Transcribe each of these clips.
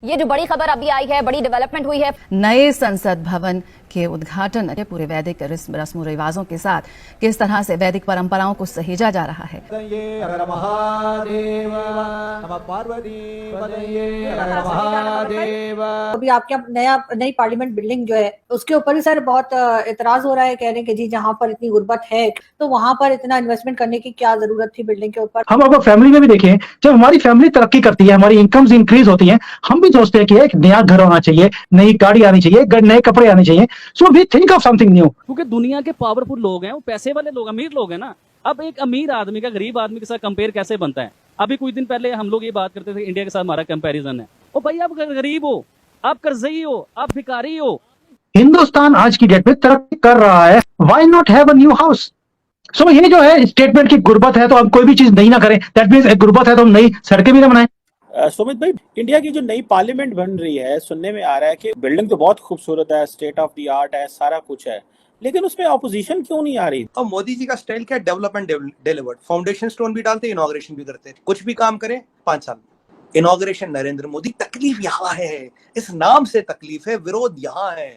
ये जो बड़ी खबर अभी आई है, बड़ी डेवलपमेंट हुई है, नए संसद भवन के उद्घाटन के पूरे वैदिक रस्म रिवाजों के साथ किस तरह से वैदिक परंपराओं को सहेजा जा रहा है। अभी आपके नई पार्लियामेंट बिल्डिंग जो है उसके ऊपर भी सर बहुत इतराज हो रहा है, कह रहे हैं कि जी जहाँ पर इतनी गुर्बत है तो वहाँ पर इतना इन्वेस्टमेंट करने की क्या जरूरत थी बिल्डिंग के ऊपर। हम अगर फैमिली में भी देखें, जब हमारी फैमिली तरक्की करती है, हमारी इनकम्स इंक्रीज होती हैं, हम भी सोचते हैं कि एक नया घर होना चाहिए, नई गाड़ी आनी चाहिए, नए कपड़े आने चाहिए। So we think of something new. क्योंकि दुनिया के पावरफुल लोग हैं, वो पैसे वाले लोग, अमीर लोग हैं ना। अब एक अमीर आदमी का गरीब आदमी के साथ कंपेयर कैसे बनता है। अभी कुछ दिन पहले हम लोग ये बात करते थे, इंडिया के साथ हमारा कंपैरिजन है। ओ भाई, आप गरीब हो, आप कर्जई हो, आप भिखारी हो। हिंदुस्तान आज की डेट में तरक्की कर रहा है, why not have a new house. So ये जो है स्टेटमेंट की गुर्बत है तो हम कोई भी चीज नहीं ना करें, दैट मींस गुर्बत है तो हम नई सड़कें भी ना बनाएं। सुमित भाई, इंडिया की जो नई पार्लियामेंट बन रही है, सुनने में आ रहा है कि बिल्डिंग तो बहुत खूबसूरत है, स्टेट ऑफ द आर्ट है, सारा कुछ है, लेकिन उसमें ऑपोजिशन क्यों नहीं आ रही। और मोदी जी का स्टाइल क्या है, डेवलपमेंट डिलीवर्ड। फाउंडेशन स्टोन भी डालते, इनॉग्रेशन भी करते, कुछ भी काम करें 5 साल इनॉग्रेशन नरेंद्र मोदी। तकलीफ यहाँ है, इस नाम से तकलीफ है, विरोध यहाँ है।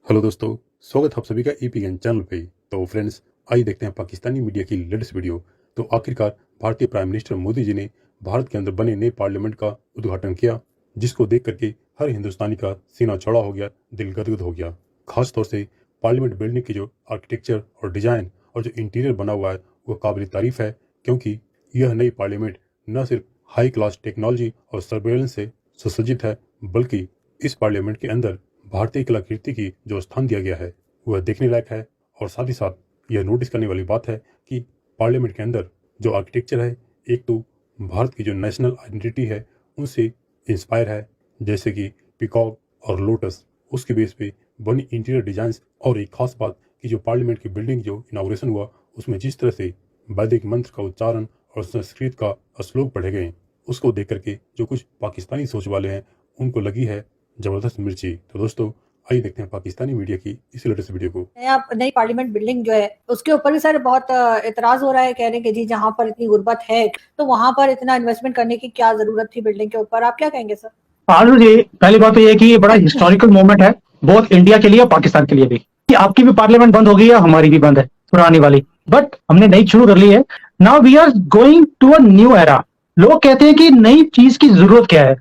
हेलो दोस्तों, स्वागत है आप सभी का ईपीएन चैनल पे। तो फ्रेंड्स, आइए देखते हैं पाकिस्तानी मीडिया की लेटेस्ट वीडियो। तो आखिरकार भारतीय प्राइम मिनिस्टर मोदी जी ने भारत के अंदर बने नए पार्लियामेंट का उद्घाटन किया, जिसको देख करके हर हिंदुस्तानी का सीना चौड़ा हो गया, दिल गदगद हो गया। खास तौर से पार्लियामेंट बिल्डिंग की जो आर्किटेक्चर और डिजाइन और जो इंटीरियर बना हुआ है वो काबिल तारीफ है, क्योंकि यह नई पार्लियामेंट न सिर्फ हाई क्लास टेक्नोलॉजी और सर्वेलेंस से सुसज्जित है, बल्कि इस पार्लियामेंट के अंदर भारतीय कलाकृति की जो स्थान दिया गया है वह देखने लायक है। और साथ ही साथ यह नोटिस करने वाली बात है कि पार्लियामेंट के अंदर जो आर्किटेक्चर है, एक तो भारत की जो नेशनल आइडेंटिटी है उनसे इंस्पायर है, जैसे कि पिकॉक और लोटस, उसके बेस पे बनी इंटीरियर डिजाइन। और एक खास बात कि जो पार्लियामेंट की बिल्डिंग जो इनाग्रेशन हुआ उसमें जिस तरह से वैदिक मंत्र का उच्चारण और संस्कृत का श्लोक पढ़े गए, उसको देख करके जो कुछ पाकिस्तानी सोच वाले हैं उनको लगी है जबरदस्त मिर्ची। तो दोस्तों, आइए देखते हैं पाकिस्तानी मीडिया की इस लेटेस्ट वीडियो को। नई पार्लियामेंट बिल्डिंग जो है उसके ऊपर भी सर बहुत इतराज हो रहा है, कह रहे हैं कि जी जहाँ पर इतनी गुर्बत है तो वहाँ पर इतना इन्वेस्टमेंट करने की क्या जरूरत थी बिल्डिंग के ऊपर। आप क्या कहेंगे सर? आलू जी, पहली बात तो ये कि ये बड़ा हिस्टोरिकल मोमेंट है, बहुत इंडिया के लिए और पाकिस्तान के लिए भी। कि आपकी भी पार्लियामेंट बंद हो गई है, हमारी भी बंद है पुरानी वाली, बट हमने नई शुरू कर ली है। Now we are going to a new era. लोग कहते हैं कि नई चीज की जरूरत क्या है।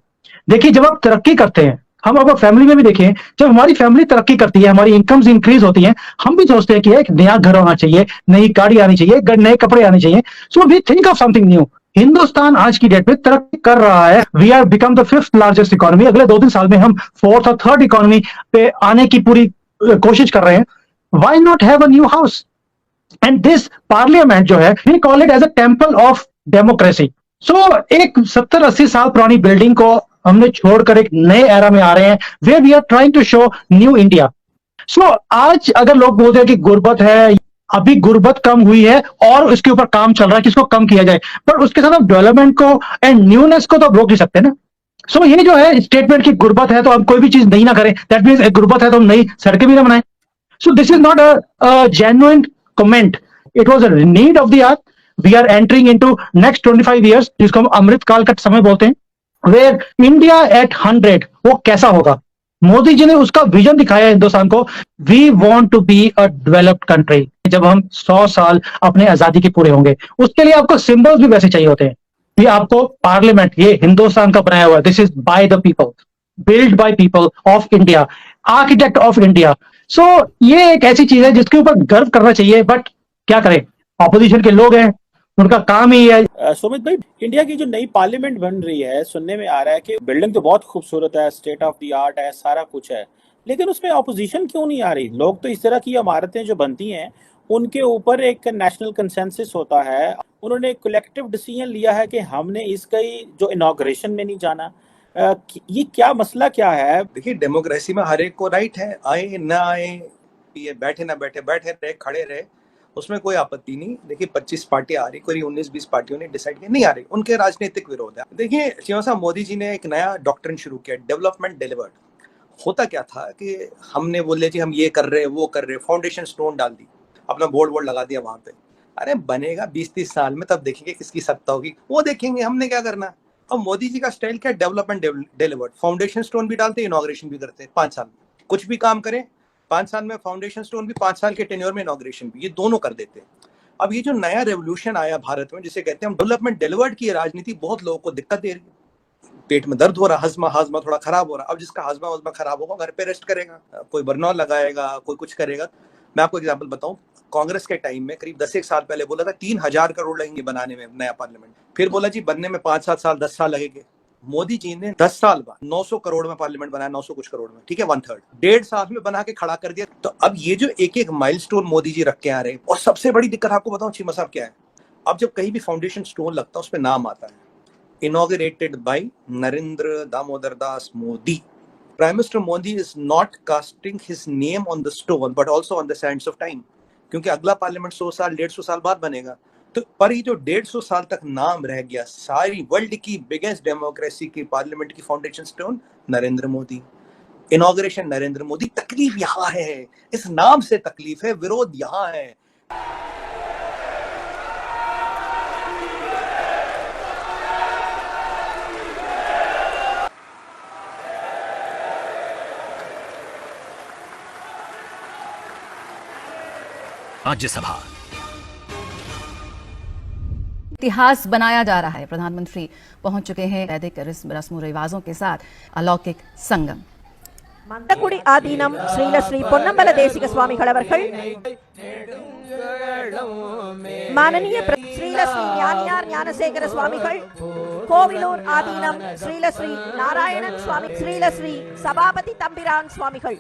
देखिए, जब आप तरक्की करते हैं, हम अगर फैमिली में भी देखें, जब हमारी फैमिली तरक्की करती है, हमारी इनकम्स इंक्रीज होती हैं, हम भी सोचते हैं कि एक नया घर होना चाहिए, नई गाड़ी आनी चाहिए, नए कपड़े आने चाहिए। So we think of something new. Hindustan आज की डेट में तरक्की कर रहा है, we are become the 5th largest economy. अगले 2-3 साल में हम 4th और 3rd इकोनॉमी पे आने की पूरी कोशिश कर रहे हैं। Why not have a new house? And this parliament जो है, we call it as a temple of democracy. So एक 70-80 साल पुरानी बिल्डिंग को हमने छोड़कर एक नए एरा में आ रहे हैं, वे we are trying to show new India. So आज अगर लोग बोलते हैं कि गुर्बत है, अभी गुर्बत कम हुई है और इसके ऊपर काम चल रहा है कि इसको कम किया जाए, पर उसके साथ आप डेवलपमेंट को एंड न्यूनेस को तो आप रोक नहीं सकते ना। सो ये जो है स्टेटमेंट की गुर्बत है तो हम कोई भी चीज नहीं ना करें, दैट मींस गुर्बत है तो हम नई सड़कें भी ना बनाएं। So this is not a genuine comment, it was a need of the hour. We are entering into next 25 years, जिसको हम अमृत काल का समय बोलते हैं, वेयर इंडिया एट 100 वो कैसा होगा। मोदी जी ने उसका विजन दिखाया हिंदुस्तान को। We want to be a developed country. जब हम 100 साल अपने आजादी के पूरे होंगे, उसके लिए आपको सिंबल्स भी वैसे चाहिए होते हैं। ये आपको पार्लियामेंट, ये हिंदुस्तान का बनाया हुआ, this is by the people, build by people of India, architect of India. So ये एक ऐसी चीज है जिसके ऊपर गर्व करना चाहिए, बट क्या करें, ऑपोजिशन के लोग हैं, उनका काम ही है। सुमित भाई, इंडिया की जो नई पार्लियामेंट बन रही है, सुनने में आ रहा है कि बिल्डिंग तो बहुत खूबसूरत है, स्टेट ऑफ द आर्ट है, सारा कुछ है, लेकिन उसमें ऑपोजिशन क्यों नहीं आ रही। लोग तो इस तरह की इमारतें जो बनती हैं उनके ऊपर एक नेशनल कंसेंसस होता है, उन्होंने एक कलेक्टिव डिसीजन लिया है कि हमने इसका जो इनॉग्रेशन में नहीं जाना। ये क्या मसला क्या है? देखिए, डेमोक्रेसी में हर एक को राइट है, आए ना आए, ये बैठे ना बैठे, बैठे रहे खड़े रहे, उसमें कोई आपत्ति नहीं। देखिए, 25 पार्टियां आ रही, कोई 19-20 पार्टियों ने डिसाइड किया नहीं आ रही, उनके राजनीतिक विरोध है। देखिए साहब, मोदी जी ने एक नया डॉक्ट्रिन शुरू किया, डेवलपमेंट डिलीवर्ड। होता क्या था कि हमने बोले जी हम ये कर रहे वो कर रहे, फाउंडेशन स्टोन डाल दी, अपना बोर्ड लगा दिया वहां पे। अरे बनेगा 20-30 साल में, तब देखेंगे किसकी सत्ता होगी, वो देखेंगे, हमने क्या करना। अब मोदी जी का स्टाइल क्या, डेवलपमेंट डिलीवर्ड, फाउंडेशन स्टोन भी डालते, इनॉग्रेशन भी करते 5 साल में, कुछ भी काम करें 5 साल में फाउंडेशन स्टोन भी, 5 साल के टेन्योर में इनॉग्रेशन भी, ये दोनों कर देते हैं। अब ये जो नया रेवोल्यूशन आया भारत में, जिसे कहते हैं डेवलपमेंट डिलीवर्ड की राजनीति, बहुत लोगों को दिक्कत दे रही है, पेट में दर्द हो रहा, हाजमा थोड़ा खराब हो रहा। अब जिसका हाजमा खराब होगा घर पे रेस्ट करेगा, कोई बर्नौल लगाएगा, कोई कुछ करेगा। मैं आपको एग्जांपल बताऊं, कांग्रेस के टाइम में करीब 10 साल पहले बोला था 3000 करोड़ लगेंगे बनाने में नया पार्लियामेंट, फिर बोला जी बनने में 5-7 साल 10 साल लगेंगे। मोदी जी ने 10 साल बाद 900 करोड़ में पार्लियामेंट बनाया, 900 कुछ करोड़ में, ठीक है, 1/3 1.5 साल में बना के खड़ा कर दिया। तो अब ये जो एक माइलस्टोन मोदी जी रख के आ रहे हैं, और सबसे बड़ी दिक्कत आपको बताऊं चीमा साहब क्या है, अब जब कहीं भी फाउंडेशन स्टोन लगता है उस पर नाम आता है inaugurated by Narendra Damodar Das Modi. Prime Minister Modi is not casting his name on the stone but also on the sands of time, क्योंकि अगला पार्लियामेंट 100 साल 150 साल बाद बनेगा। तो पर ये जो 150 साल तक नाम रह गया, सारी वर्ल्ड की बिगेस्ट डेमोक्रेसी की पार्लियामेंट की foundation stone Narendra Modi, inauguration Narendra Modi. तकलीफ यहाँ है, इस नाम से तकलीफ है, विरोध यहाँ है। राज्यसभा इतिहास बनाया जा रहा है। प्रधानमंत्री पहुंच चुके हैं वैदिक रस्मों रिवाजों के साथ अलौकिक संगम। மந்தக்குடி ஆதீனம் ஸ்ரீல ஸ்ரீ பொன்னம்பல தேசிக சுவாமிகள் அவர்கள் माननीय ஸ்ரீல ஸ்ரீ ஞானியார் ஞானசேகர சுவாமிகள், கோவிலூர் ஆதீனம் ஸ்ரீல ஸ்ரீ நாராயணன் சுவாமி, ஸ்ரீல ஸ்ரீ சபாபதி தம்பிரான் சுவாமிகள்,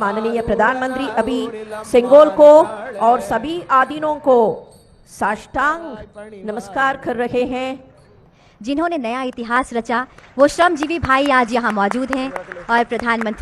माननीय प्रधानमंत्री अभी सेंगोल को और सभी आदीनों को साष्टांग नमस्कार कर रहे हैं। जिन्होंने नया इतिहास रचा वो श्रमजीवी भाई आज यहाँ मौजूद हैं और प्रधानमंत्री